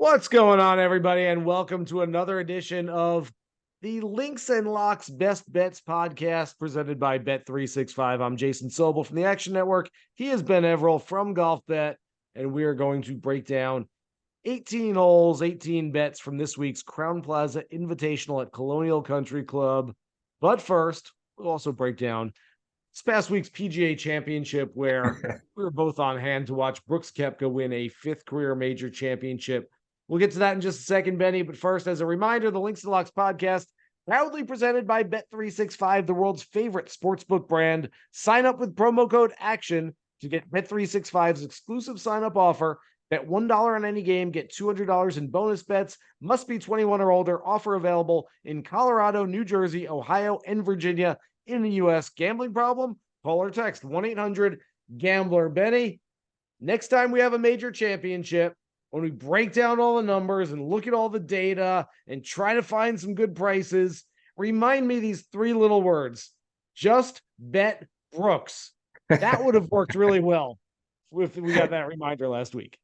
What's going on, everybody, and welcome to another edition of the Links and Locks Best Bets podcast presented by Bet365. I'm Jason Sobel from the Action Network. He is Ben Everill from Golf Bet, and we are going to break down 18 holes, 18 bets from this week's Crowne Plaza Invitational at Colonial Country Club. But first, we'll also break down this past week's PGA Championship, where we were both on hand to watch Brooks Koepka win a fifth career major championship. We'll get to that in just a second, Benny. But first, as a reminder, the Links and Locks podcast, proudly presented by Bet365, the world's favorite sportsbook brand. Sign up with promo code ACTION to get Bet365's exclusive sign-up offer. Bet $1 on any game, get $200 in bonus bets. Must be 21 or older. Offer available in Colorado, New Jersey, Ohio, and Virginia in the U.S. Gambling problem? Call or text 1-800-GAMBLER. Benny, next time we have a major championship, when we break down all the numbers and look at all the data and try to find some good prices, remind me these three little words. Just bet Brooks. That would have worked really well if we got that reminder last week.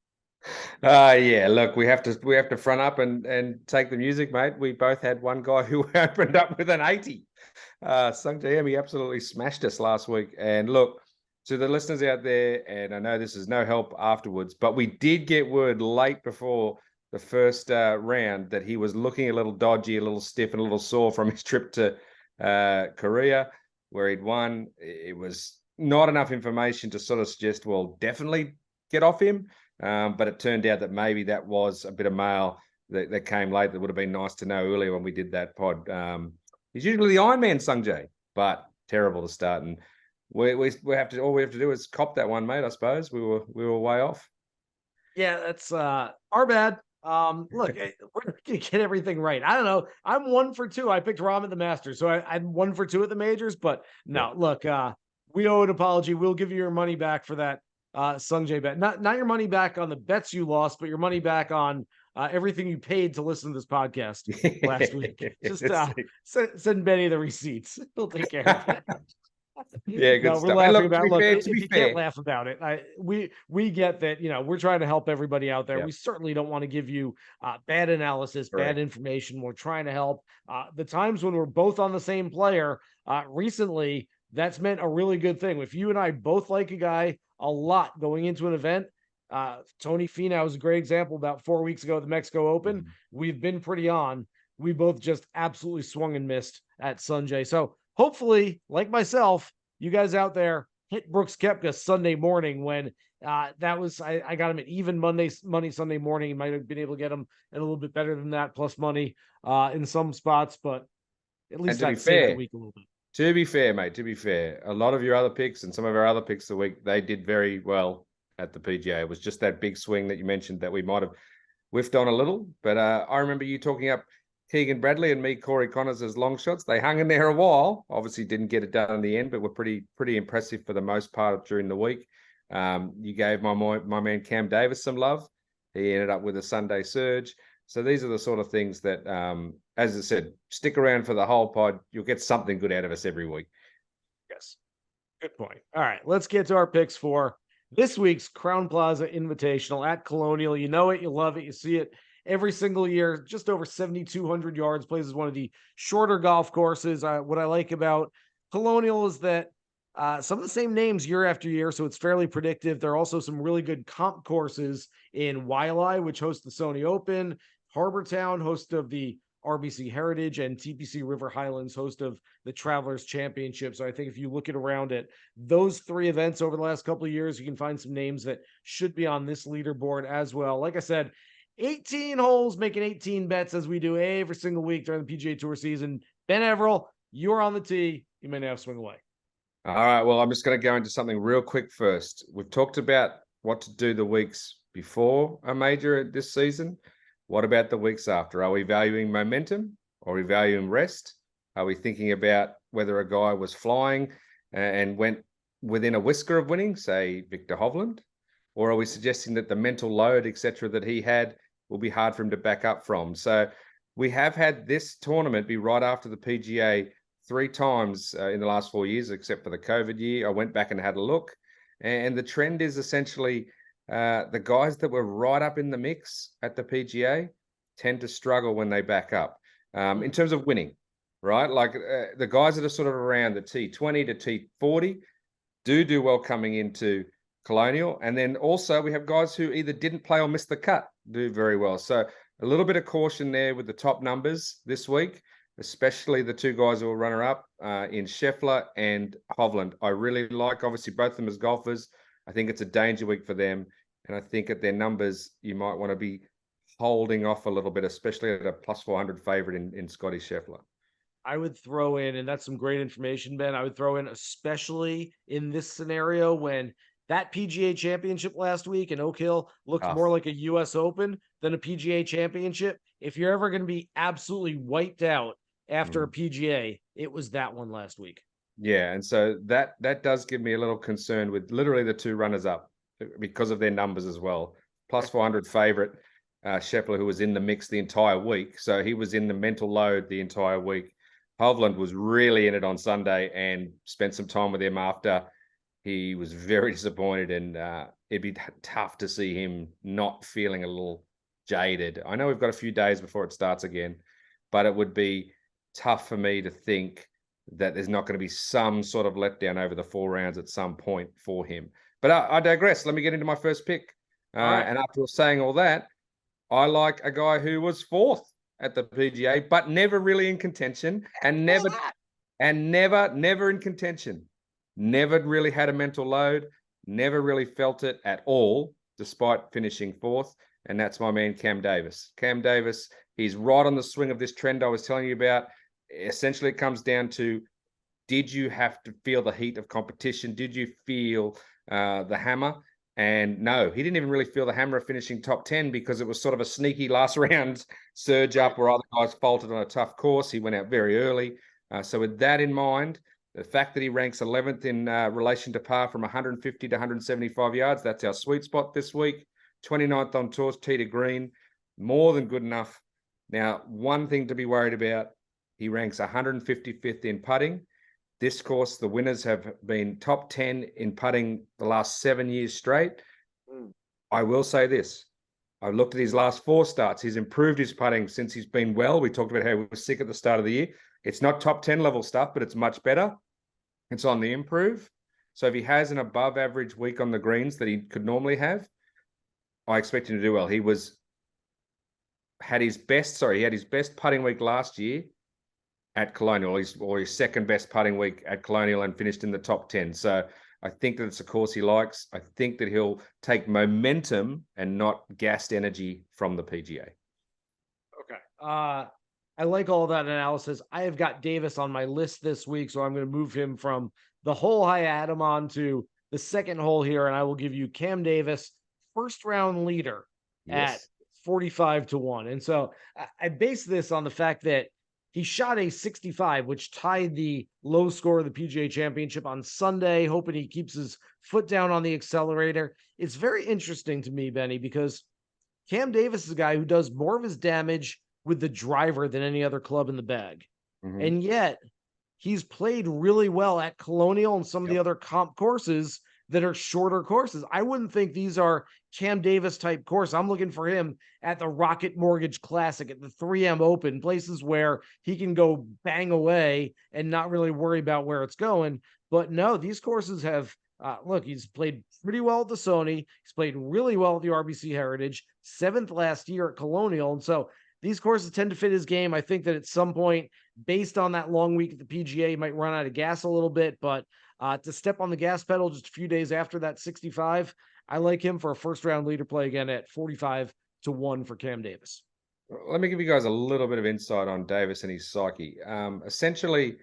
Yeah, look, we have to front up and take the music, mate. We both had one guy who opened up with an 80. Sungjae he absolutely smashed us last week. And look, to the listeners out there, and I know this is no help afterwards, but we did get word late before the first round that he was looking a little dodgy, a little stiff, and a little sore from his trip to Korea, where he'd won. It was not enough information to sort of suggest, well, definitely get off him. But it turned out that maybe that was a bit of mail that came late that would have been nice to know earlier when we did that pod. He's usually the Iron Man, Sungjae, but terrible to start. And we have to, all we have to do is cop that one, mate. I suppose we were way off. Yeah, that's our bad. Look, we're gonna get everything right. I don't know. I'm 1 for 2. I picked Rahm at the Masters, so I'm 1 for 2 at the majors. But no, look, we owe an apology. We'll give you your money back for that Sungjae bet. Not your money back on the bets you lost, but your money back on everything you paid to listen to this podcast last week. Just send Benny the receipts. He'll take care of it. Yeah, good no, stuff. We're laughing Look, about to be fair, if you can't laugh about it, we get that, we're trying to help everybody out there. Yep. We certainly don't want to give you bad analysis, bad information. We're trying to help. The times when we're both on the same player, recently, that's meant a really good thing. If you and I both like a guy a lot going into an event, Tony Finau is a great example. About 4 weeks ago at the Mexico Open, we've been pretty on. We both just absolutely swung and missed at Sungjae. So hopefully, like myself, you guys out there hit Brooks Koepka Sunday morning when that was I got him at even money Sunday morning. You might have been able to get him at a little bit better than that, plus money in some spots, but at least that saved the week a little bit. To be fair, mate, a lot of your other picks and some of our other picks of the week, they did very well at the PGA. It was just that big swing that you mentioned that we might have whiffed on a little. But I remember you talking up Keegan Bradley and me, Corey Connors, as long shots. They hung in there a while. Obviously didn't get it done in the end, but were pretty impressive for the most part during the week. You gave my man Cam Davis some love. He ended up with a Sunday surge. So these are the sort of things that, as I said, stick around for the whole pod. You'll get something good out of us every week. Yes. Good point. All right, let's get to our picks for this week's Crowne Plaza Invitational at Colonial. You know it, you love it, you see it every single year. Just over 7,200 yards. Plays as one of the shorter golf courses. What I like about Colonial is that some of the same names year after year, so it's fairly predictive. There are also some really good comp courses in Waialae, which hosts the Sony Open, Harbortown, host of the RBC Heritage, and TPC River Highlands, host of the Travelers Championship. So I think if you look at around at those three events over the last couple of years, you can find some names that should be on this leaderboard as well. Like I said, 18 holes, making 18 bets as we do every single week during the PGA Tour season. Ben Everill, you're on the tee. You may now swing away. All right, well, I'm just going to go into something real quick first. We've talked about what to do the weeks before a major this season. What about the weeks after? Are we valuing momentum? Are we valuing rest? Are we thinking about whether a guy was flying and went within a whisker of winning, say Victor Hovland? Or are we suggesting that the mental load, etc., that he had will be hard for him to back up from? So we have had this tournament be right after the PGA 3 times in the last 4 years, except for the COVID year. I went back and had a look, and the trend is essentially the guys that were right up in the mix at the PGA tend to struggle when they back up in terms of winning, right? Like the guys that are sort of around the T20 to T40 do well coming into Colonial. And then also we have guys who either didn't play or missed the cut, do very well. So a little bit of caution there with the top numbers this week, especially the two guys who will runner up in Scheffler and Hovland. I really like, obviously, both of them as golfers. I think it's a danger week for them. And I think at their numbers, you might want to be holding off a little bit, especially at a plus 400 favorite in Scotty Scheffler. I would throw in, and that's some great information, Ben. I would throw in, especially in this scenario, when that PGA Championship last week in Oak Hill looked more like a U.S. Open than a PGA Championship. If you're ever going to be absolutely wiped out after a PGA, it was that one last week. Yeah, and so that does give me a little concern with literally the two runners up because of their numbers as well. Plus 400 favorite, Scheffler, who was in the mix the entire week. So he was in the mental load the entire week. Hovland was really in it on Sunday and spent some time with him after. He was very disappointed, and it'd be tough to see him not feeling a little jaded. I know we've got a few days before it starts again, but it would be tough for me to think that there's not going to be some sort of letdown over the 4 rounds at some point for him. But I digress. Let me get into my first pick. Right. And after saying all that, I like a guy who was 4th at the PGA, but never really in contention, and never in contention. Never really had a mental load, never really felt it at all, despite finishing 4th. And that's my man, Cam Davis. Cam Davis, he's right on the swing of this trend I was telling you about. Essentially, it comes down to, did you have to feel the heat of competition? Did you feel the hammer? And no, he didn't even really feel the hammer of finishing top 10 because it was sort of a sneaky last round surge up where other guys faltered on a tough course. He went out very early. So with that in mind, the fact that he ranks 11th in relation to par from 150 to 175 yards, that's our sweet spot this week. 29th on tours, tee to green, more than good enough. Now, one thing to be worried about, he ranks 155th in putting. This course, the winners have been top 10 in putting the last 7 years straight. I will say this. I looked at his last 4 starts. He's improved his putting since he's been well. We talked about how he was sick at the start of the year. It's not top 10 level stuff, but it's much better. It's on the improve. So if he has an above average week on the greens that he could normally have, I expect him to do well. He had his best putting week last year at Colonial, or his second best putting week at Colonial, and finished in the top 10. So I think that it's a course he likes. I think that he'll take momentum and not gassed energy from the PGA. Okay. I like all that analysis. I have got Davis on my list this week, so I'm going to move him from the hole I had him on to the second hole here, and I will give you Cam Davis, first round leader at 45-1. And so I base this on the fact that he shot a 65, which tied the low score of the PGA Championship on Sunday, hoping he keeps his foot down on the accelerator. It's very interesting to me, Benny, because Cam Davis is a guy who does more of his damage with the driver than any other club in the bag. Mm-hmm. And yet he's played really well at Colonial and some of the other comp courses that are shorter courses. I wouldn't think these are Cam Davis type course. I'm looking for him at the Rocket Mortgage Classic, at the 3M Open, places where he can go bang away and not really worry about where it's going. But no, these courses have, look, he's played pretty well at the Sony. He's played really well at the RBC Heritage, 7th last year at Colonial. And so these courses tend to fit his game. I think that at some point, based on that long week at the PGA, he might run out of gas a little bit, but to step on the gas pedal just a few days after that 65, I like him for a first round leader play again at 45-1 for Cam Davis. Let me give you guys a little bit of insight on Davis and his psyche. Essentially,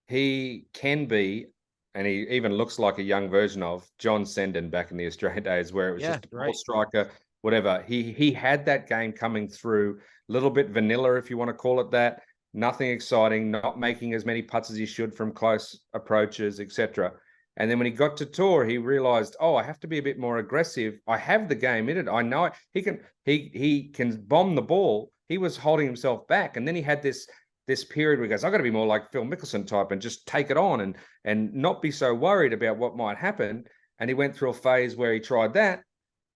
he can be, and he even looks like a young version of John Senden back in the Australian days, where it was just a ball striker, whatever. He had that game coming through, a little bit vanilla, if you want to call it that. Nothing exciting, not making as many putts as he should from close approaches, etc. And then when he got to tour, he realized, I have to be a bit more aggressive. I have the game in it. I know it. He can bomb the ball. He was holding himself back. And then he had this period where he goes, I've got to be more like Phil Mickelson type and just take it on and not be so worried about what might happen. And he went through a phase where he tried that.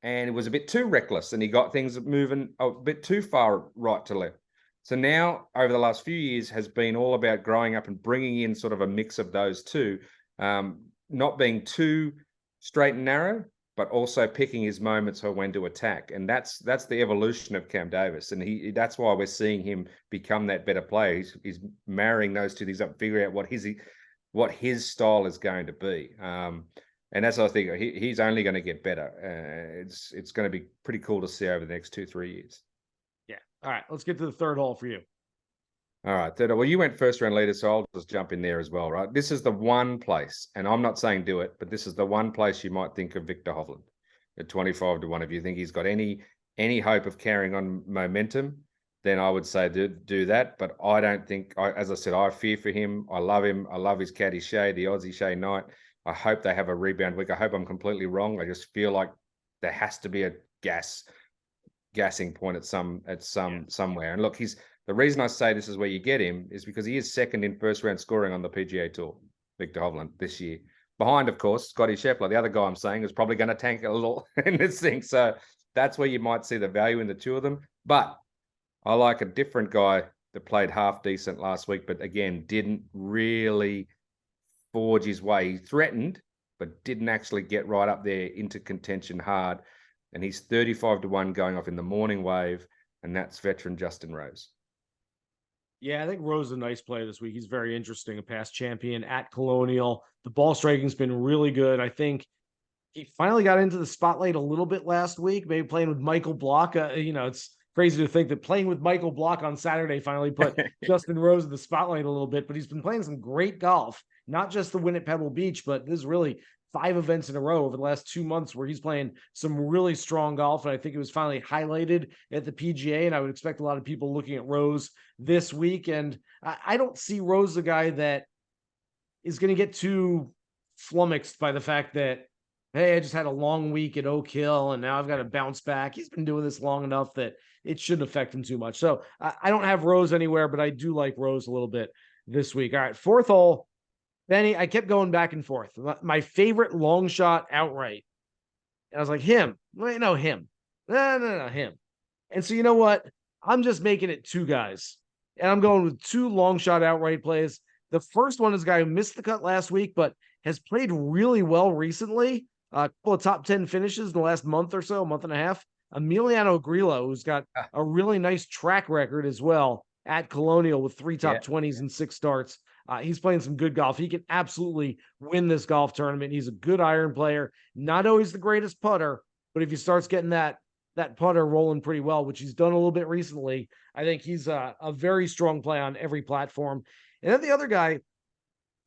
and it was a bit too reckless, and he got things moving a bit too far right to left. So now, over the last few years, has been all about growing up and bringing in sort of a mix of those two, not being too straight and narrow, but also picking his moments for when to attack. And that's the evolution of Cam Davis. And that's why we're seeing him become that better player. He's marrying those two things up, figuring out what his style is going to be. And that's, I think, he's only going to get better. It's going to be pretty cool to see over the next 2-3 years. Yeah. All right. Let's get to the third hole for you. All right. Third hole. Well, you went first round leader, so I'll just jump in there as well, right? This is the one place, and I'm not saying do it, but this is the one place you might think of Victor Hovland at 25-1. If you think he's got any hope of carrying on momentum, then I would say do that. But I don't think, as I said, I fear for him. I love him. I love his caddy Shay, the Aussie Shay Knight. I hope they have a rebound week. I hope I'm completely wrong. I just feel like there has to be a gassing point at somewhere. And look, the reason I say this is where you get him is because he is second in first round scoring on the PGA Tour, Victor Hovland, this year. Behind, of course, Scotty Scheffler, the other guy I'm saying, is probably going to tank a little in this thing. So that's where you might see the value in the two of them. But I like a different guy that played half decent last week, but again, didn't really forge his way. He threatened, but didn't actually get right up there into contention hard. And he's 35-1 going off in the morning wave, and that's veteran Justin Rose. Yeah, I think Rose is a nice play this week. He's very interesting, a past champion at Colonial. The ball striking's been really good. I think he finally got into the spotlight a little bit last week, maybe playing with Michael Block. It's crazy to think that playing with Michael Block on Saturday finally put Justin Rose in the spotlight a little bit, but he's been playing some great golf, not just the win at Pebble Beach, but this is really 5 events in a row over the last 2 months where he's playing some really strong golf. And I think it was finally highlighted at the PGA. And I would expect a lot of people looking at Rose this week. And I don't see Rose a guy that is going to get too flummoxed by the fact that, hey, I just had a long week at Oak Hill and now I've got to bounce back. He's been doing this long enough that it shouldn't affect him too much. So I don't have Rose anywhere, but I do like Rose a little bit this week. All right, fourth hole. Benny, I kept going back and forth. My favorite long shot outright. And I was like, him. Wait, no, him. No, him. And so you know what? I'm just making it 2 guys. And I'm going with 2 long shot outright plays. The first one is a guy who missed the cut last week, but has played really well recently. A couple of top 10 finishes in the last month or so, month and a half. Emiliano Grillo, who's got a really nice track record as well at Colonial with 3 top 20s and 6 starts. He's playing some good golf. He can absolutely win this golf tournament. He's a good iron player, not always the greatest putter, but if he starts getting that putter rolling pretty well, which he's done a little bit recently, I think he's a very strong play on every platform. And then the other guy,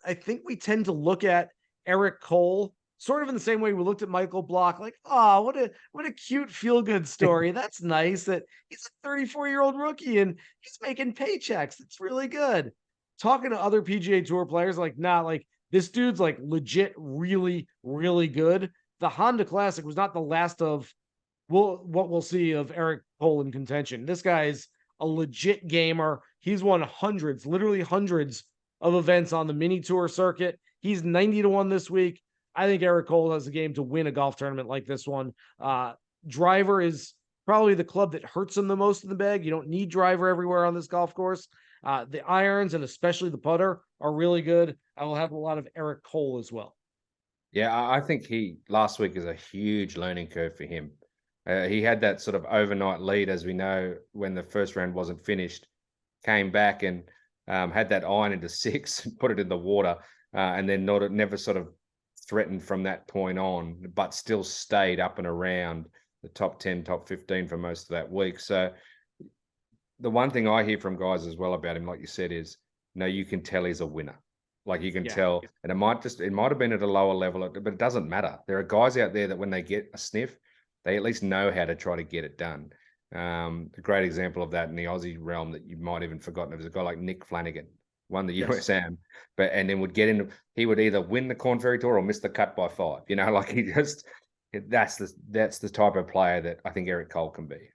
I think we tend to look at Eric Cole sort of in the same way we looked at Michael Block, like, oh, what a cute feel-good story. That's nice that he's a 34-year-old rookie and he's making paychecks. It's really good. Talking to other PGA Tour players, like, nah, like this dude's like legit really, really good. The Honda Classic was not the last of what we'll see of Eric Cole in contention. This guy's a legit gamer. He's won literally hundreds of events on the mini tour circuit. He's 90-1 this week. I think Eric Cole has a game to win a golf tournament like this one. Driver is probably the club that hurts him the most in the bag. You don't need driver everywhere on this golf course. The irons and especially the putter are really good. I will have a lot of Eric Cole as well. Yeah, I think last week is a huge learning curve for him. He had that sort of overnight lead, as we know, when the first round wasn't finished, came back and had that iron into 6, put it in the water, and then never sort of threatened from that point on, but still stayed up and around the top 10, top 15 for most of that week. So the one thing I hear from guys as well about him, like you said, is, you can tell he's a winner. Like you can tell, and it might have been at a lower level, but it doesn't matter. There are guys out there that when they get a sniff, they at least know how to try to get it done. A great example of that in the Aussie realm that you might even forgotten, there's a guy like Nick Flanagan, won the USAM, and then would get in. He would either win the Corn Ferry Tour or miss the cut by 5. Like he just, that's the type of player that I think Eric Cole can be.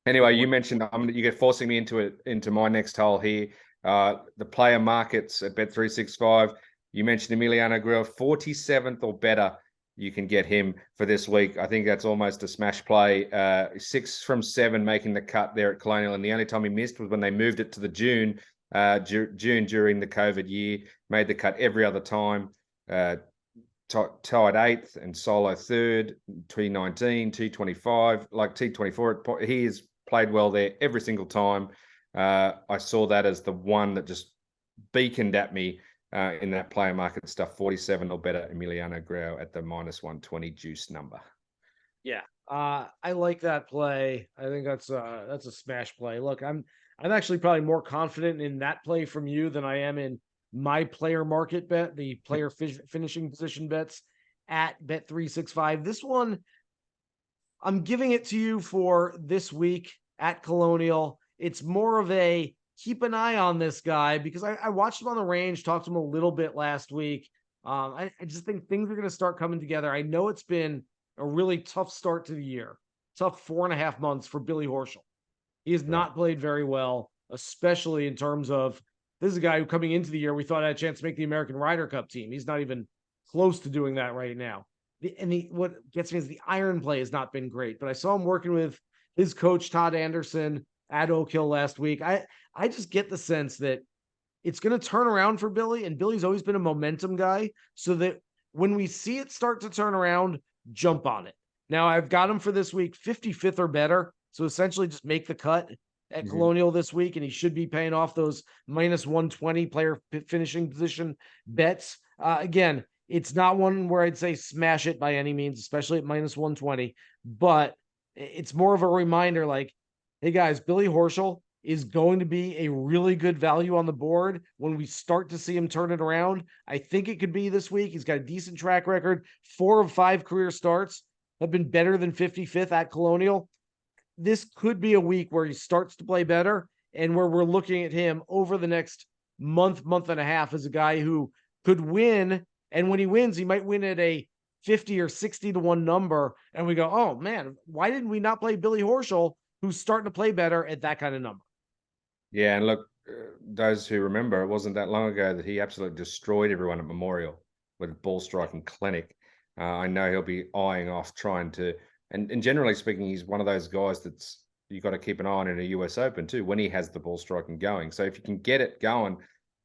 Anyway, you mentioned you get forcing me into my next hole here. The player markets at Bet365. You mentioned Emiliano Grillo, 47th or better you can get him for this week. I think that's almost a smash play. 6 from 7 making the cut there at Colonial, and the only time he missed was when they moved it to the June during the COVID year. Made the cut every other time. Tied 8th and solo 3rd, T19, T25, like T24. He has played well there every single time. I saw that as the one that just beaconed at me in that player market stuff. 47 or better, Emiliano Grillo at the -120 juice number. Yeah, I like that play. I think that's a smash play. Look, I'm actually probably more confident in that play from you than I am in my player market bet, the player finishing position bets at Bet365. This one, I'm giving it to you for this week at Colonial. It's more of a keep an eye on this guy because I watched him on the range, talked to him a little bit last week. I just think things are going to start coming together. I know it's been a really tough start to the year, tough 4.5 months for Billy Horschel. He has not played very well, especially in terms of this is a guy who coming into the year we thought had a chance to make the American Ryder Cup team. He's not even close to doing that right now. What gets me is the iron play has not been great, but I saw him working with his coach Todd Anderson at Oak Hill last week. I just get the sense that it's going to turn around for Billy, and Billy's always been a momentum guy, so that when we see it start to turn around, jump on it. Now I've got him for this week, 55th or better. So essentially just make the cut at Colonial this week, and he should be paying off those -120 player finishing position bets. Again, it's not one where I'd say smash it by any means, especially at -120, but it's more of a reminder like, hey guys, Billy Horschel is going to be a really good value on the board when we start to see him turn it around. I think it could be this week. He's got a decent track record. 4 of 5 career starts have been better than 55th at Colonial. This could be a week where he starts to play better and where we're looking at him over the next month and a half as a guy who could win. And when he wins, he might win at a 50 or 60 to 1 number. And we go, oh man, why didn't we not play Billy Horschel, who's starting to play better at that kind of number? Yeah, and look, those who remember, it wasn't that long ago that he absolutely destroyed everyone at Memorial with ball striking clinic. I know he'll be eyeing off trying to, and generally speaking, he's one of those guys that's you got to keep an eye on in a US Open too when he has the ball striking going. So if you can get it going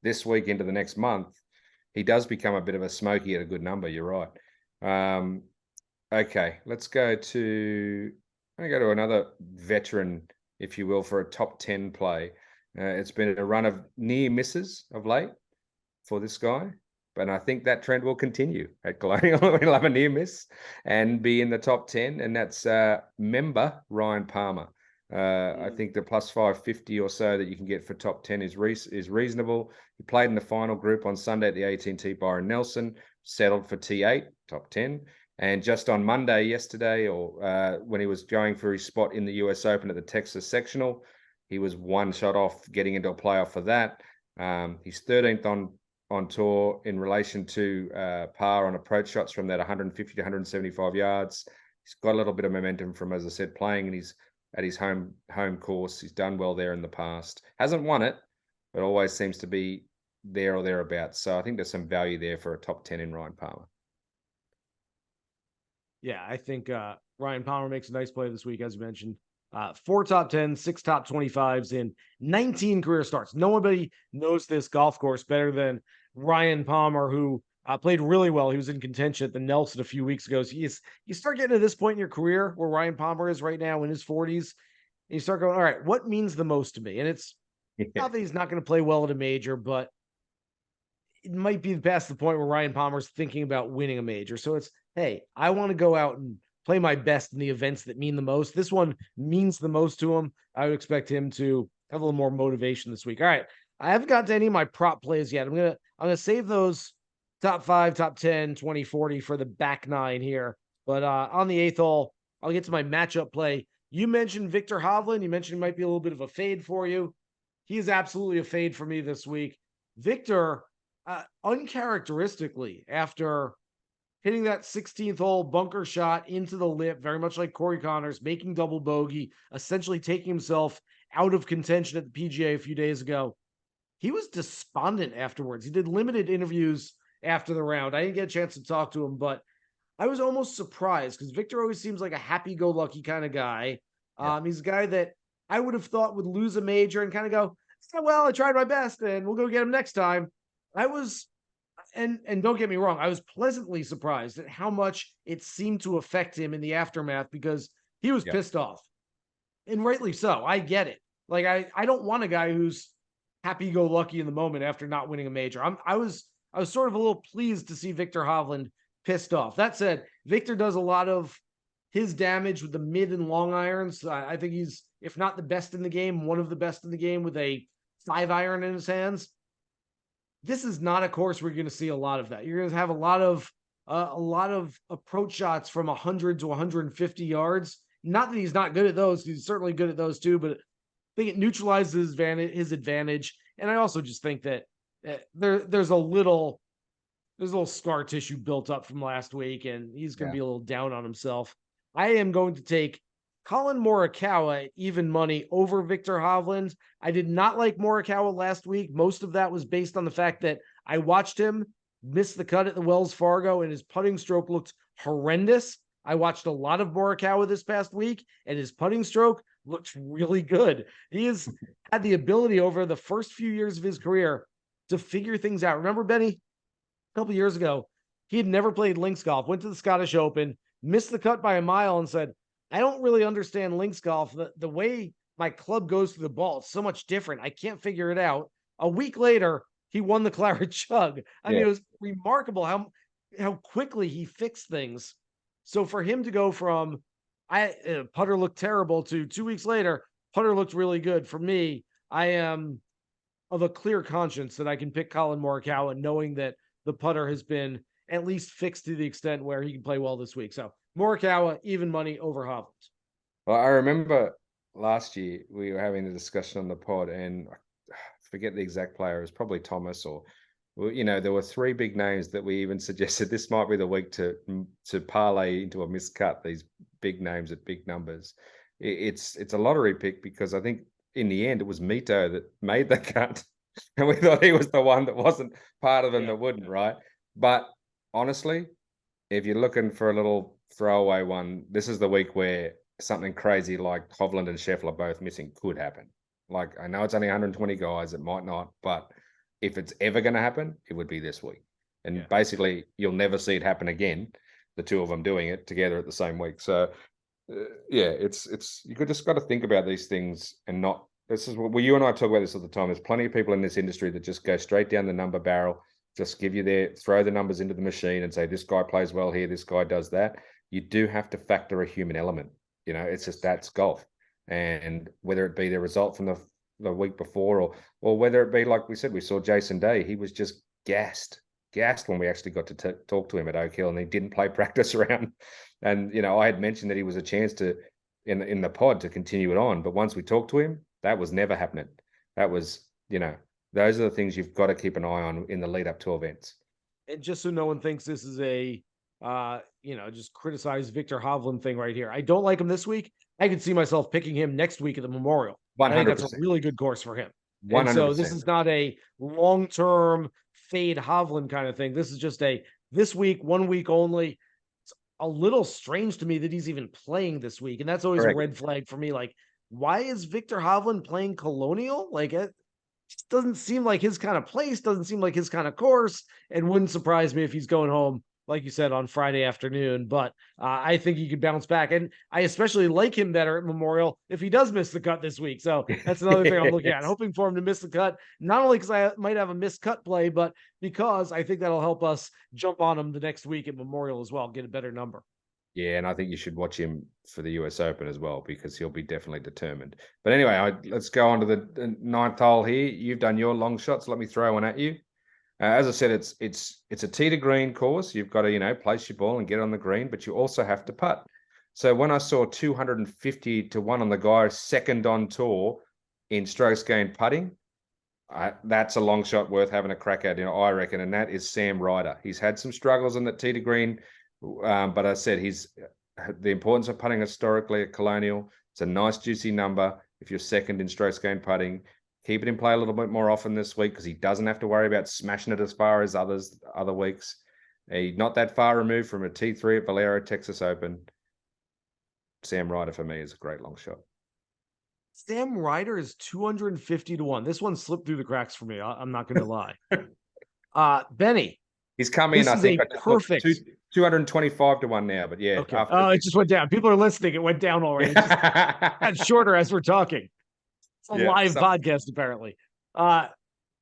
this week into the next month, he does become a bit of a smoky at a good number. You're right. Okay, let's go to another veteran, if you will, for a top 10 play. It's been a run of near misses of late for this guy, but I think that trend will continue at Colonial. We'll have a near miss and be in the top 10, and that's member Ryan Palmer. I think the +550 or so that you can get for top 10 is reasonable. He played in the final group on Sunday at the AT&T Byron Nelson, settled for T8, top 10. And just on Monday yesterday, or when he was going for his spot in the US Open at the Texas Sectional, he was one shot off getting into a playoff for that. He's 13th on tour in relation to par on approach shots from that 150 to 175 yards. He's got a little bit of momentum from, as I said, playing at his home course. He's done well there in the past. Hasn't won it, but always seems to be there or thereabouts. So I think there's some value there for a top 10 in Ryan Palmer. Yeah, I think Ryan Palmer makes a nice play this week, as you mentioned. 4 top 10s, 6 top 25s in 19 career starts. Nobody knows this golf course better than Ryan Palmer, who played really well. He was in contention at the Nelson a few weeks ago. So you start getting to this point in your career where Ryan Palmer is right now in his 40s, and you start going, all right, what means the most to me? And it's not that he's not going to play well at a major, but it might be past the point where Ryan Palmer's thinking about winning a major. So it's, hey, I want to go out and play my best in the events that mean the most. This one means the most to him. I would expect him to have a little more motivation this week. All right. I haven't got to any of my prop plays yet. I'm gonna save those top 5, top 10, 20, 40 for the back 9 here. But on the 8th hole, I'll get to my matchup play. You mentioned Viktor Hovland. You mentioned he might be a little bit of a fade for you. He is absolutely a fade for me this week. Viktor, uncharacteristically, after hitting that 16th hole bunker shot into the lip, very much like Corey Connors, making double bogey, essentially taking himself out of contention at the PGA a few days ago. He was despondent afterwards. He did limited interviews after the round. I didn't get a chance to talk to him, but I was almost surprised because Victor always seems like a happy-go-lucky kind of guy. Yeah. He's a guy that I would have thought would lose a major and kind of go, oh, well, I tried my best and we'll go get him next time. I was, and don't get me wrong, I was pleasantly surprised at how much it seemed to affect him in the aftermath because he was Yeah. pissed off. And rightly so. I get it. Like I don't want a guy who's happy-go-lucky in the moment after not winning a major. I was sort of a little pleased to see Victor Hovland pissed off. That said, Victor does a lot of his damage with the mid and long irons. I think he's, if not the best in the game, one of the best in the game with a 5-iron in his hands. This is not a course where you're going to see a lot of that. You're going to have a lot of approach shots from 100 to 150 yards. Not that he's not good at those. He's certainly good at those too, but I think it neutralizes his advantage. And I also just think that there's a little scar tissue built up from last week, and he's going to be a little down on himself. I am going to take Collin Morikawa at even money over Victor Hovland. I did not like Morikawa last week. Most of that was based on the fact that I watched him miss the cut at the Wells Fargo, and his putting stroke looked horrendous. I watched a lot of Morikawa this past week, and his putting stroke looks really good. He has had the ability over the first few years of his career to figure things out. Remember, Benny, a couple years ago, he had never played links golf, went to the Scottish Open, missed the cut by a mile, and said, I don't really understand links golf. The way my club goes through the ball, it's so much different. I can't figure it out. A week later, he won the Claret Jug. I mean, it was remarkable how quickly he fixed things. So for him to go from putter looked terrible to 2 weeks later, putter looked really good. For me, I am of a clear conscience that I can pick Collin Morikawa, knowing that the putter has been at least fixed to the extent where he can play well this week. So Morikawa, even money over Hovland. Well, I remember last year we were having a discussion on the pod, and I forget the exact player. It was probably Thomas, or there were 3 big names that we even suggested this might be the week to parlay into a miscut. These big names at big numbers. It's a lottery pick because I think in the end it was Mito that made the cut, and we thought he was the one that wasn't part of them that wouldn't, right? But honestly, if you're looking for a little throwaway one, this is the week where something crazy like Hovland and Scheffler both missing could happen. Like, I know it's only 120 guys, it might not, but if it's ever going to happen, it would be this week. And basically, you'll never see it happen again, the two of them doing it together at the same week. So, it's you could just got to think about these things and not. This is what you and I talk about this all the time. There's plenty of people in this industry that just go straight down the number barrel, just throw the numbers into the machine and say, this guy plays well here, this guy does that. You do have to factor a human element. It's just that's golf. And whether it be the result from the week before or whether it be, like we said, we saw Jason Day, he was just gassed when we actually got to talk to him at Oak Hill, and he didn't play practice round. And, I had mentioned that he was a chance to, in the pod, to continue it on. But once we talked to him, that was never happening. That was, those are the things you've got to keep an eye on in the lead up to events. And just so no one thinks this is a, just criticize Victor Hovland thing right here. I don't like him this week. I could see myself picking him next week at the Memorial. 100%. I think that's a really good course for him. 100%. And so this is not a long-term fade Hovland kind of thing. This is just this week, 1 week only. It's a little strange to me that he's even playing this week. And that's always a red flag for me. Like, why is Victor Hovland playing Colonial? Like, it just doesn't seem like his kind of place, doesn't seem like his kind of course, and wouldn't surprise me if he's going home, like you said, on Friday afternoon. But I think he could bounce back. And I especially like him better at Memorial if he does miss the cut this week. So that's another thing I'm looking at. Hoping for him to miss the cut, not only because I might have a missed cut play, but because I think that'll help us jump on him the next week at Memorial as well, get a better number. Yeah, and I think you should watch him for the US Open as well, because he'll be definitely determined. But anyway, let's go on to the 9th hole here. You've done your long shots. Let me throw one at you. As I said, it's a tee to green course. You've got to, place your ball and get on the green, but you also have to putt. So when I saw 250 to 1 on the guy second on tour in strokes gained putting, that's a long shot worth having a crack at, I reckon. And that is Sam Ryder. He's had some struggles on that tee to green. But I said the importance of putting historically at Colonial. It's a nice juicy number. If you're second in strokes gained putting, keep it in play a little bit more often this week, because he doesn't have to worry about smashing it as far as other weeks. Not that far removed from a T3 at Valero, Texas Open. Sam Ryder for me is a great long shot. Sam Ryder is 250-1. This one slipped through the cracks for me. I'm not going to lie. Benny. He's come in, I think, perfect 225-1 now, but yeah. Okay. Oh, it just went down. People are listening. It went down already. It just got shorter as we're talking. It's a live podcast, apparently.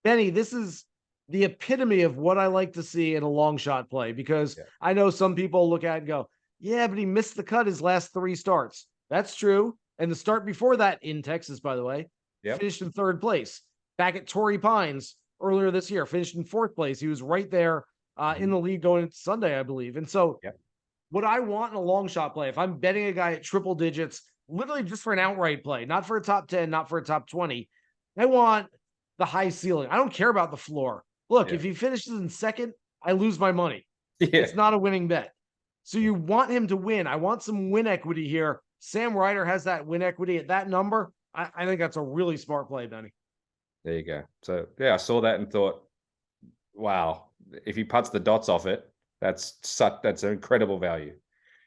Benny, this is the epitome of what I like to see in a long shot play, because I know some people look at it and go, yeah, but he missed the cut his last 3 starts. That's true. And the start before that in Texas, by the way, finished in 3rd place. Back at Torrey Pines earlier this year, finished in 4th place. He was right there in the lead going into Sunday, I believe. And so what I want in a long shot play, if I'm betting a guy at triple digits, literally just for an outright play, not for a top 10, not for a top 20, I want the high ceiling. I don't care about the floor. Look, if he finishes in 2nd, I lose my money. It's not a winning bet. So you want him to win. I want some win equity here. Sam Ryder has that win equity at that number. I think that's a really smart play, Benny. There you go. So, I saw that and thought, wow, if he puts the dots off it, that's an incredible value.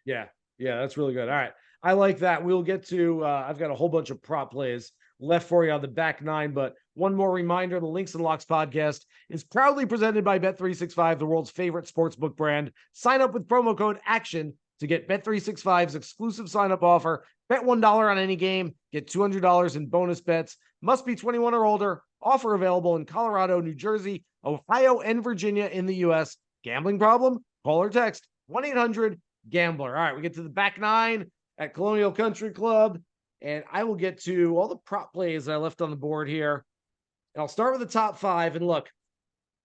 Yeah, that's really good. All right. I like that. We'll get to, I've got a whole bunch of prop plays left for you on the back 9, but one more reminder, the Links and Locks podcast is proudly presented by Bet365, the world's favorite sportsbook brand. Sign up with promo code ACTION to get Bet365's exclusive sign-up offer. Bet $1 on any game, get $200 in bonus bets. Must be 21 or older. Offer available in Colorado, New Jersey, Ohio, and Virginia in the U.S. Gambling problem? Call or text 1-800-GAMBLER. All right, we get to the back 9 at Colonial Country Club, and I will get to all the prop plays that I left on the board here. And I'll start with the top 5. And look,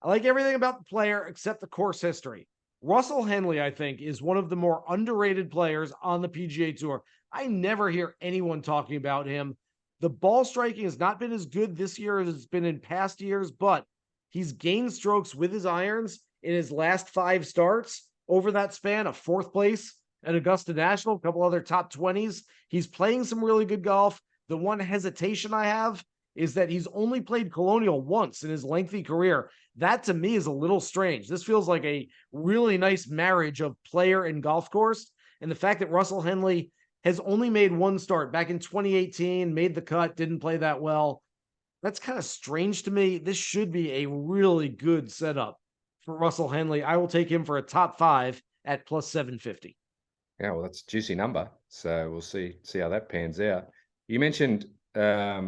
I like everything about the player except the course history. Russell Henley, I think, is one of the more underrated players on the PGA Tour. I never hear anyone talking about him. The ball striking has not been as good this year as it's been in past years, but he's gained strokes with his irons in his last 5 starts over that span of 4th place at Augusta National, a couple other top 20s. He's playing some really good golf. The one hesitation I have is that he's only played Colonial once in his lengthy career. That to me is a little strange. This feels like a really nice marriage of player and golf course. And the fact that Russell Henley has only made 1 start back in 2018, made the cut, didn't play that well. That's kind of strange to me. This should be a really good setup for Russell Henley. I will take him for a top 5 at plus 750. Yeah, well, that's a juicy number. So we'll see how that pans out. You mentioned, a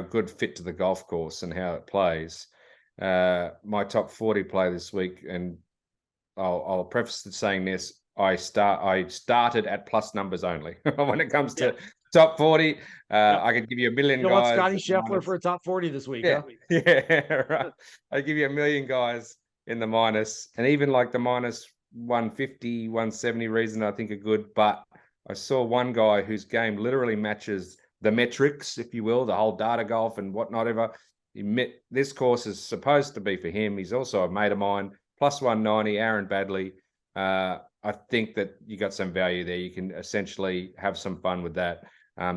good fit to the golf course and how it plays. My top 40 play this week, and I'll preface it saying this: I started at plus numbers only when it comes to top 40. I could give you a million guys. Scotty Scheffler for a top 40 this week. Yeah, right. I give you a million guys in the minus, and even like the minus 150, 170 reason I think are good. But I saw one guy whose game literally matches the metrics, if you will, the whole data golf and whatnot ever. This course is supposed to be for him. He's also a mate of mine, plus 190, Aaron Baddeley. I think that you got some value there. You can essentially have some fun with that.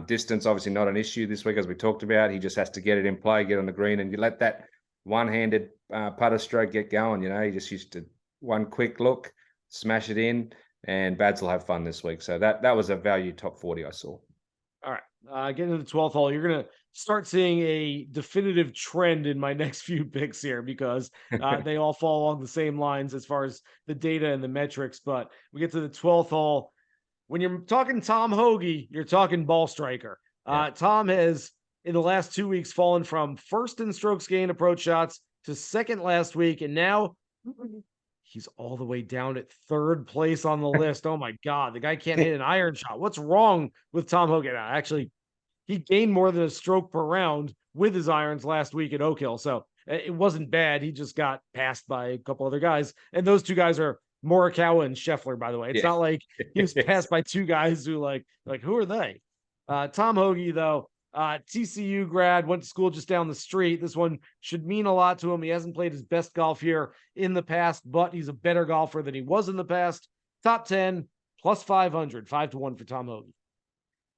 Distance, obviously not an issue this week, as we talked about. He just has to get it in play, get on the green, and you let that one-handed putter stroke get going. He just used to one quick look, smash it in, and Bads will have fun this week. So that was a value top 40 I saw. All right. Getting to the 12th hole, you're going to start seeing a definitive trend in my next few picks here, because they all fall along the same lines as far as the data and the metrics. But we get to the 12th hole. When you're talking Tom Hoge, you're talking ball striker. Tom has, in the last 2 weeks, fallen from 1st in strokes gained approach shots to 2nd last week. And now he's all the way down at 3rd place on the list. Oh my God, the guy can't hit an iron shot. What's wrong with Tom Hoge? Actually, he gained more than a stroke per round with his irons last week at Oak Hill. So it wasn't bad. He just got passed by a couple other guys. And those 2 guys are Morikawa and Scheffler, by the way. It's not like he was passed by 2 guys who like, who are they? Tom Hoge, though, TCU grad, went to school just down the street. This one should mean a lot to him. He hasn't played his best golf here in the past, but he's a better golfer than he was in the past. Top 10, plus 500, 5-1 for Tom Hoge.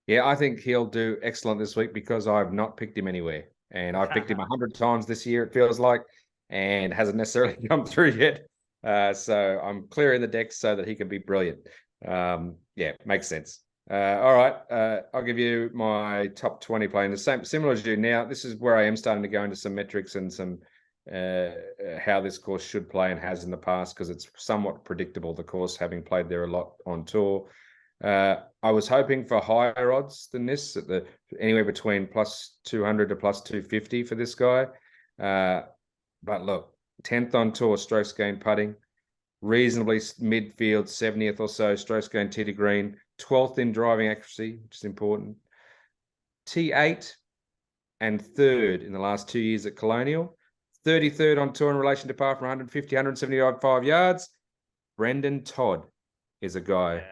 Yeah, I think he'll do excellent this week because I've not picked him anywhere. And I've picked him 100 times this year, it feels like, and hasn't necessarily come through yet. So I'm clearing the decks so that he can be brilliant. Yeah, makes sense. All right, I'll give you my top 20 playing the same, similar as you. Now, this is where I am starting to go into some metrics and some how this course should play and has in the past, because it's somewhat predictable, the course, having played there a lot on tour. I was hoping for higher odds than this, at the anywhere between plus 200 to plus 250 for this guy. But look, 10th on tour strokes gained putting, reasonably midfield, 70th or so strokes gained tee to green, 12th in driving accuracy, which is important. T8 and 3rd in the last 2 years at Colonial, 33rd on tour in relation to par from 150, 175 yards. Brendon Todd is a guy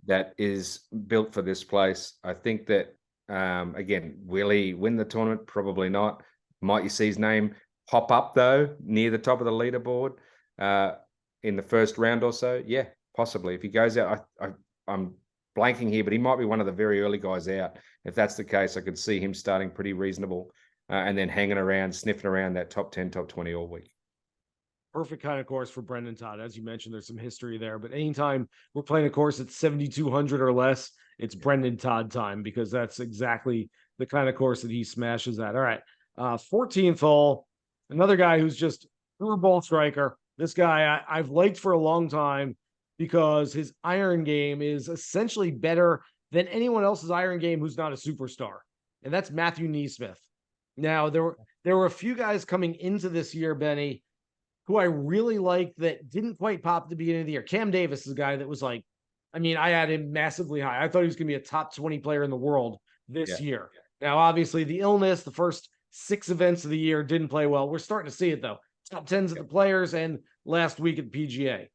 that is built for this place. I think that, again, will he win the tournament? Probably not. Might you see his name pop up, though, near the top of the leaderboard in the first round or so? Yeah, possibly. If he goes out, I'm blanking here, but he might be one of the very early guys out. If that's the case, I could see him starting pretty reasonable and then hanging around, sniffing around that top 10, top 20 all week. Perfect kind of course for Brendon Todd. As you mentioned, there's some history there, but anytime we're playing a course at 7,200 or less, it's Brendon Todd time, because that's exactly the kind of course that he smashes at. All right. 14th hole, another guy who's just pure ball striker. This guy I've liked for a long time because his iron game is essentially better than anyone else's iron game who's not a superstar. And that's Matthew NeSmith. Now, there were a few guys coming into this year, Benny, who I really liked that didn't quite pop at the beginning of the year. Cam Davis is a guy that was like, I mean, I had him massively high. I thought he was going to be a top 20 player in the world this year. Now, obviously, the illness, the first 6 events of the year didn't play well. We're starting to see it, though. Top 10s of the players and last week at the PGA.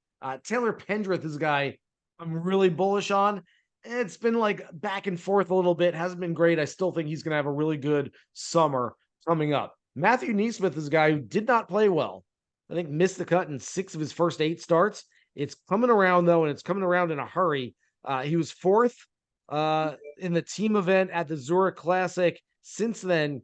Taylor Pendrith is a guy I'm really bullish on. It's been like back and forth a little bit. Hasn't been great. I still think he's going to have a really good summer coming up. Matthew NeSmith is a guy who did not play well. I think missed the cut in 6 of his first 8 starts. It's coming around, though, and it's coming around in a hurry. He was 4th in the team event at the Zurich Classic. Since then,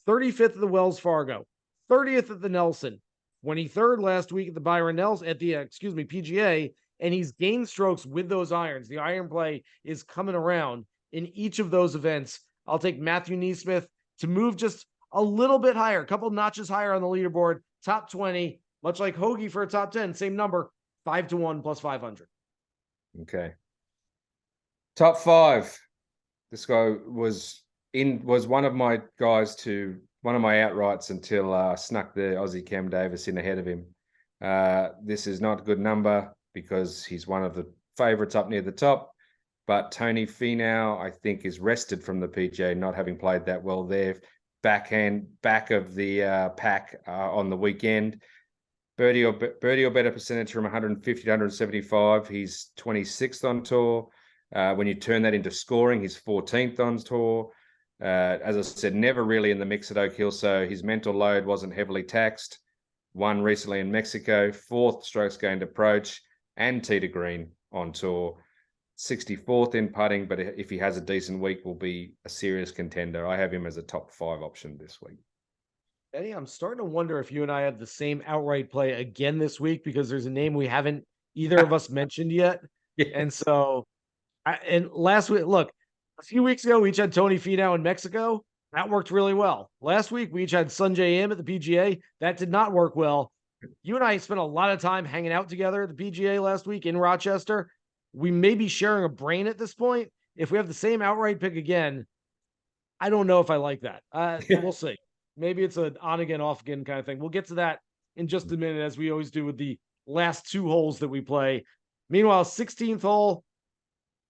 35th at the Wells Fargo, 30th at the Nelson, 23rd last week at the Byron Nelson, at the, PGA, and he's gained strokes with those irons. The iron play is coming around in each of those events. I'll take Matthew NeSmith to move just a little bit higher, a couple notches higher on the leaderboard, top 20, much like Hoge for a top 10, same number, 5-1 plus 500. Okay. Top 5. This guy was one of my guys to one of my outrights until snuck the Aussie Cam Davis in ahead of him. This is not a good number because he's one of the favourites up near the top. But Tony Finau, I think, is rested from the PGA, not having played that well there. Back of the pack on the weekend. Birdie or better percentage from 150 to 175. He's 26th on tour. When you turn that into scoring, he's 14th on tour. As I said, never really in the mix at Oak Hill, so his mental load wasn't heavily taxed. Won recently in Mexico, 4th strokes gained approach and tee to green on tour. 64th in putting, but if he has a decent week, will be a serious contender. I have him as a top 5 option this week. Eddie, I'm starting to wonder if you and I have the same outright play again this week, because there's a name we haven't either of us mentioned yet. Yes. And so, and last week, look, a few weeks ago, we each had Tony Finau in Mexico. That worked really well. Last week, we each had Sungjae Im at the PGA. That did not work well. You and I spent a lot of time hanging out together at the PGA last week in Rochester. We may be sharing a brain at this point. If we have the same outright pick again, I don't know if I like that. We'll see. Maybe it's an on again, off again kind of thing. We'll get to that in just a minute, as we always do with the last 2 holes that we play. Meanwhile, 16th hole,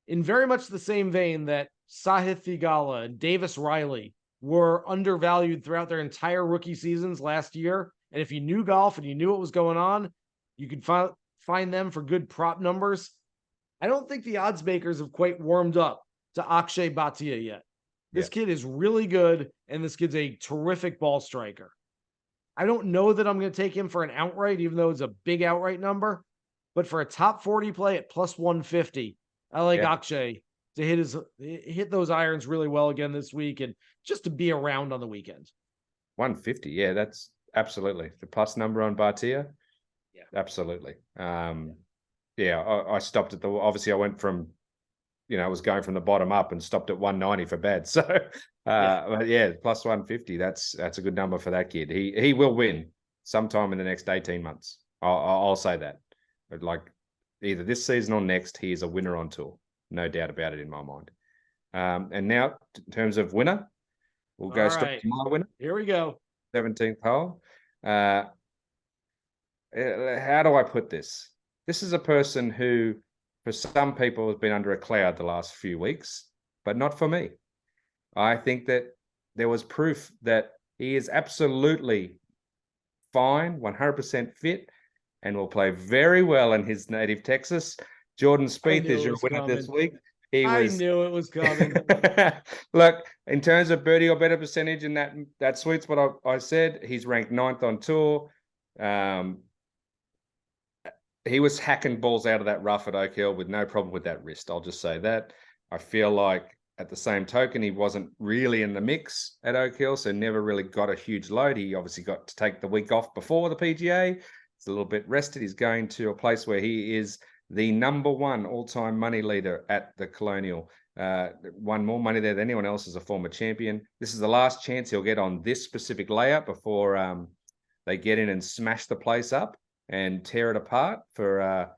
in very much the same vein that Sahith Theegala and Davis Riley were undervalued throughout their entire rookie seasons last year. And if you knew golf and you knew what was going on, you could find them for good prop numbers. I don't think the odds makers have quite warmed up to Akshay Bhatia yet. This kid is really good, and this kid's a terrific ball striker. I don't know that I'm going to take him for an outright, even though it's a big outright number. But for a top 40 play at plus 150, I like Akshay to hit those irons really well again this week, and just to be around on the weekend. 150, yeah, that's absolutely the plus number on Bhatia. Yeah, absolutely. I stopped at obviously I went from, I was going from the bottom up and stopped at 190 for bad. So, but yeah, plus 150. That's a good number for that kid. He will win sometime in the next 18 months. I'll say that. But like either this season or next, he is a winner on tour. No doubt about it in my mind. And now, in terms of winner, we'll go straight to my winner. Here we go. 17th hole. How do I put this? This is a person who, for some people, has been under a cloud the last few weeks, but not for me. I think that there was proof that he is absolutely fine, 100% fit, and will play very well in his native Texas. Jordan Speith is your winner this week. I knew it was coming. Look, in terms of birdie or better percentage in that sweet spot, I said he's ranked 9th on tour. He was hacking balls out of that rough at Oak Hill with no problem with that wrist. I'll just say that. I feel like at the same token, he wasn't really in the mix at Oak Hill, so never really got a huge load. He obviously got to take the week off before the PGA. He's a little bit rested. He's going to a place where he is the number 1 all-time money leader at the Colonial. Won more money there than anyone else as a former champion. This is the last chance he'll get on this specific layout before they get in and smash the place up and tear it apart for a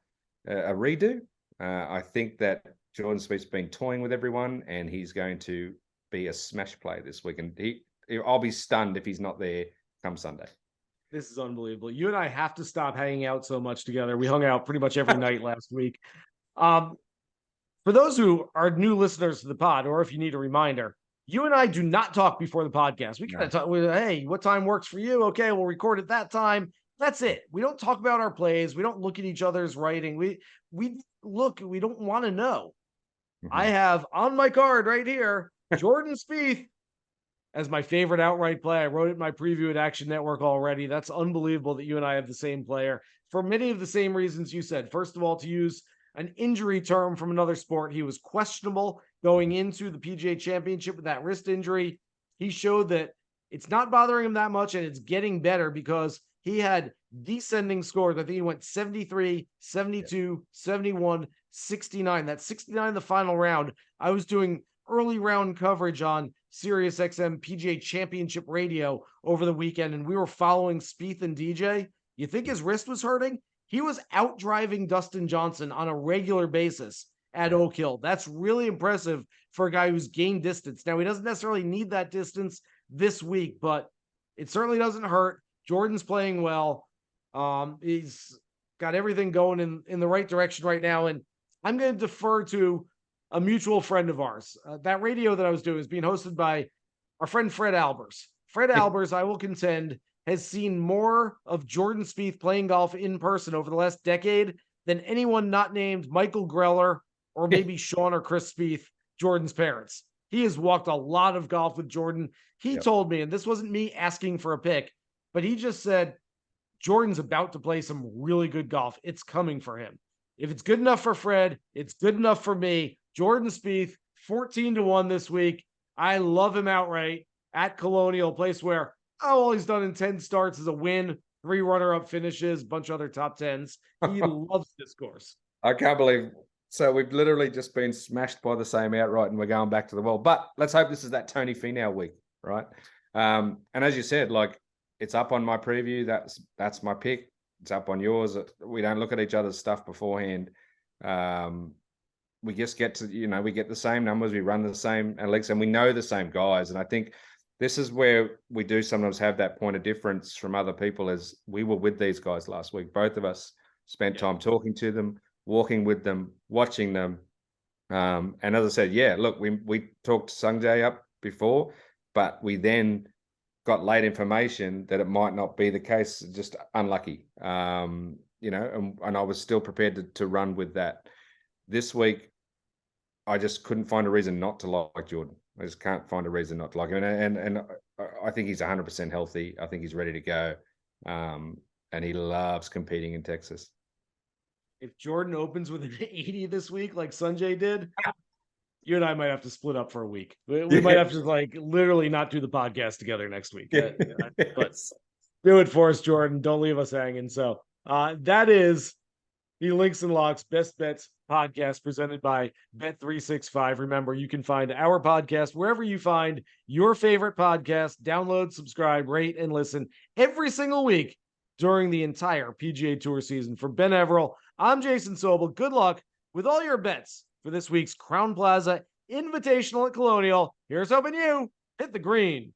redo. I think that Jordan Spieth's been toying with everyone, and he's going to be a smash play this week. And I'll be stunned if he's not there come Sunday. This is unbelievable. You and I have to stop hanging out so much together. We hung out pretty much every night last week. For those who are new listeners to the pod, or if you need a reminder, you and I do not talk before the podcast. We kind of talk with, hey, what time works for you? Okay, we'll record at that time. That's it. We don't talk about our plays. We don't look at each other's writing. We don't want to know. Mm-hmm. I have on my card right here, Jordan Spieth as my favorite outright play. I wrote it in my preview at Action Network already. That's unbelievable that you and I have the same player for many of the same reasons you said. First of all, to use an injury term from another sport, he was questionable going into the PGA Championship with that wrist injury. He showed that it's not bothering him that much, and it's getting better because he had descending scores. I think he went 73, 72, 71, 69. That's 69 in the final round. I was doing early round coverage on Sirius XM PGA Championship Radio over the weekend, and we were following Speith and DJ. You think his wrist was hurting? He was out driving Dustin Johnson on a regular basis at Oak Hill. That's really impressive for a guy who's gained distance. Now, he doesn't necessarily need that distance this week, but it certainly doesn't hurt. Jordan's playing well. He's got everything going in the right direction right now. And I'm going to defer to a mutual friend of ours. That radio that I was doing is being hosted by our friend Fred Albers. Fred Albers, I will contend, has seen more of Jordan Spieth playing golf in person over the last decade than anyone not named Michael Greller or maybe Sean or Chris Spieth, Jordan's parents. He has walked a lot of golf with Jordan. He told me, and this wasn't me asking for a pick, but he just said, Jordan's about to play some really good golf. It's coming for him. If it's good enough for Fred, it's good enough for me. Jordan Spieth, 14-1 this week. I love him outright at Colonial, a place where all he's done in 10 starts is a win, 3 runner-up finishes, a bunch of other top 10s. He loves this course. I can't believe. So we've literally just been smashed by the same outright, and we're going back to the well. But let's hope this is that Tony Finau week, right? And as you said, like, it's up on my preview. That's my pick. It's up on yours. We don't look at each other's stuff beforehand. We just get to, we get the same numbers. We run the same analytics, and we know the same guys. And I think this is where we do sometimes have that point of difference from other people, as we were with these guys last week. Both of us spent time talking to them, walking with them, watching them. And as I said, look, we talked Sungjae up before, but we then got late information that it might not be the case, just unlucky, and I was still prepared to run with that. This week, I just couldn't find a reason not to like Jordan. I just can't find a reason not to like him. And I think he's 100% healthy. I think he's ready to go. And he loves competing in Texas. If Jordan opens with an 80 this week, like Sungjae did, you and I might have to split up for a week. We might have to literally not do the podcast together next week. But do it for us, Jordan. Don't leave us hanging. So That is the Links and Locks Best Bets podcast presented by Bet365. Remember, you can find our podcast wherever you find your favorite podcast. Download, subscribe, rate, and listen every single week during the entire PGA Tour season. For Ben Everill, I'm Jason Sobel. Good luck with all your bets for this week's Crown Plaza Invitational at Colonial. Here's hoping you hit the green.